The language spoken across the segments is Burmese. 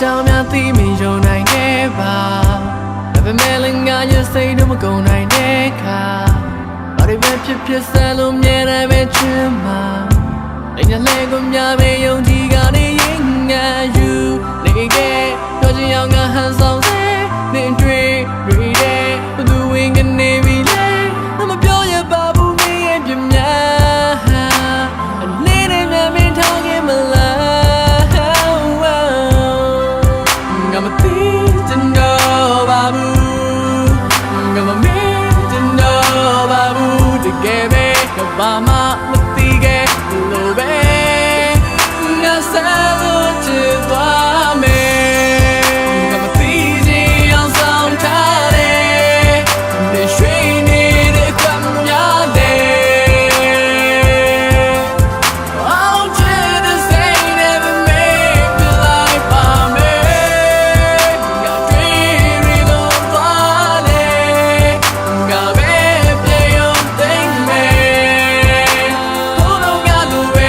ကြောင်များသိမိယုံနိုင်ခဲ့ပါဒါပေမဲ့လည်းငါရဲ့စိတ်တော့မကုန်နိုင်တဲ့ခါဘာတွေပဲဖြစ်ဆန်းလို့မြဲတယ်ပဲချင်မှာအိမ်နဲ့လဲကိုများပဲယုံကြည်ကနေရင်ငါယူနေခဲ့တော့ချင်အောင်ငါဟန်ဆောင်စေနေတွေ့တဲ့ဘသူဝင်ကနေပြီလေမပြောရပါဘူးမင်းရဲ့ပြများအနေနဲ့မြင်မထားခင်မလားငါမသိချင်တော့ပါဘူးငါမမေ့ချင်တော့ပါဘူးတကယ်ပဲဘာမှမသိခဲ့လို့ပဲငါဆက်လို့ချစ်သွားမယ်ငါမသိချင်အောင်ဆောင်ထားတယ်နေရွှေနေတဲ့ကံများတယ် I'll just the same never make me like me ငါတွေ့ရလို့ပါလေငါပဲပြေရုံသိမ့်မယ်ဘုလိုငါလိုပဲ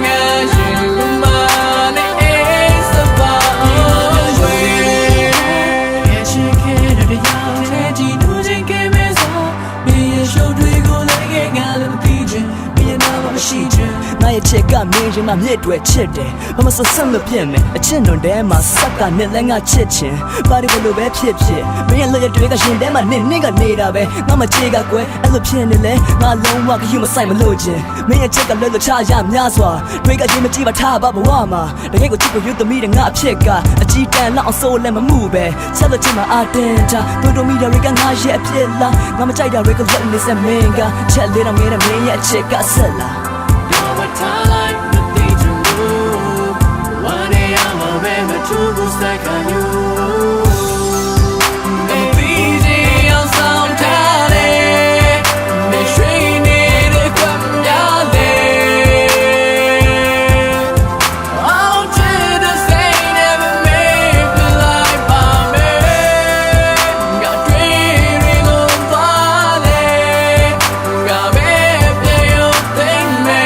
ငါရှင်မနဲ့စပါဝေးရဲ့ရှိခဲ့တဲ့တရားနဲ့ဒီလူချင်းကမဲဆိုမင်းရဲ့ရှုပ်တွေကိုလည်းငါလည်းမသိချင်မင်းနာမရှိချင်ငါရဲ့ချက်ကမင်းရင်မမြစ်တွေချစ်တယ်ဘာမှဆက်ဆက်မပြတ်နဲ့အချစ်နွန်တဲမှာစက်ကနဲ့လည်းငါချစ်ချင်ဘာဒီလိုပဲဖြစ်မင်းရဲ့လက်တွေကရှင်တဲမှာနင်းကနေတာပဲငါမချေကကွယ်အဲ့လိုဖြစ်နေလဲငါလုံးဝခရမဆိုင်မလို့ချင်မင်းရဲ့ချက်ကလည်းချရများစွာတွေကချင်းမကြည့်ပါထားပါဘဝမှာတကယ်ကိုချစ်ကိုယူသမီးတဲ့ငါအဖြစ်ကအကြီးတန်းလောက်အောင်ဆိုးလည်းမမှုပဲဆက်လို့ချင်မှာအတင်းချတို့မိတွေကငါရဲ့အဖြစ်လားငါမကြိုက်တာတွေကလက်နေစမင်းကချက်လေးတော့ငဲတဲ့မင်းရဲ့အချက်ကဆက်လားYou're my time, the thing to move. One day I'm a man, but two will stack on you. I'm busy on some talent. They train it to come down there. I'll tell the same, never make me like me. Got dreaming on valley. Got baby, you think me.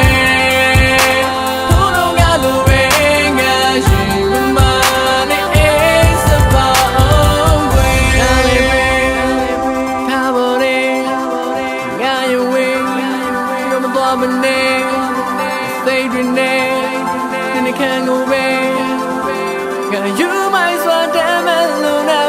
မနေစိတ်တွေနဲ့နည်းနည်းခံကိုပဲငါယူမိုင်းစွာတမ်းမလို့နဲ့